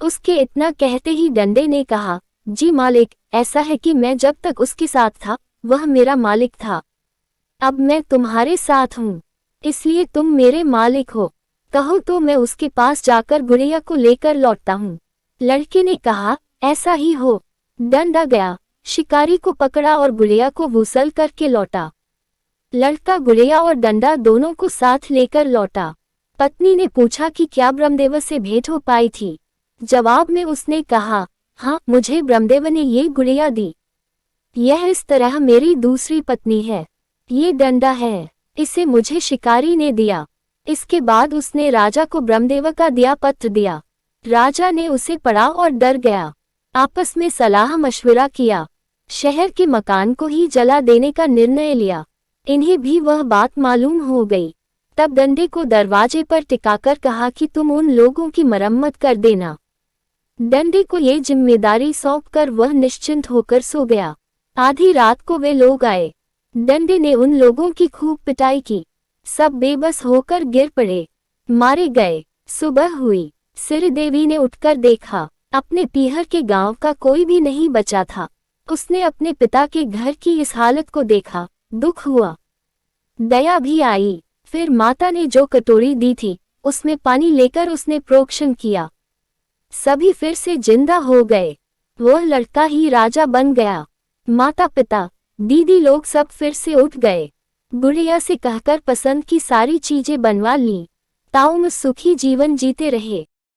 उसके इतना कहते ही डंडे ने कहा, जी मालिक, ऐसा है कि मैं जब तक उसके साथ था वह मेरा मालिक था। अब मैं तुम्हारे साथ हूँ, इसलिए तुम मेरे मालिक हो। कहो तो मैं उसके पास जाकर गुड़िया को लेकर लौटता हूँ। लड़के ने कहा, ऐसा ही हो। डंडा गया, शिकारी को पकड़ा और गुड़िया को वसूल करके लौटा। लड़का गुड़िया और डंडा दोनों को साथ लेकर लौटा। पत्नी ने पूछा कि क्या ब्रह्मदेव से भेंट हो पाई थी। जवाब में उसने कहा, हाँ, मुझे ब्रह्मदेव ने ये गुड़िया दी। यह इस तरह मेरी दूसरी पत्नी है। ये डंडा है, इसे मुझे शिकारी ने दिया। इसके बाद उसने राजा को ब्रह्मदेव का दिया पत्र दिया। राजा ने उसे पढ़ा और डर गया। आपस में सलाह मशविरा किया, शहर के मकान को ही जला देने का निर्णय लिया। इन्हें भी वह बात मालूम हो गई। तब डंडे को दरवाजे पर टिकाकर कहा कि तुम उन लोगों की मरम्मत कर देना। डंडे को ये जिम्मेदारी सौंपकर वह निश्चिंत होकर सो गया। आधी रात को वे लोग आए। डंडे ने उन लोगों की खूब पिटाई की। सब बेबस होकर गिर पड़े, मारे गए। सुबह हुई, सिरदेवी ने उठकर देखा, अपने पीहर के गांव का कोई भी नहीं बचा था। उसने अपने पिता के घर की इस हालत को देखा, दुख हुआ, दया भी आई। फिर माता ने जो कटोरी दी थी उसमें पानी लेकर उसने प्रोक्षण किया। सभी फिर से जिंदा हो गए। वह लड़का ही राजा बन गया। माता पिता दीदी लोग सब फिर से उठ गए। गुड़िया से कहकर पसंद की सारी चीजें बनवा ली। ताऊ सुखी जीवन जीते रहे।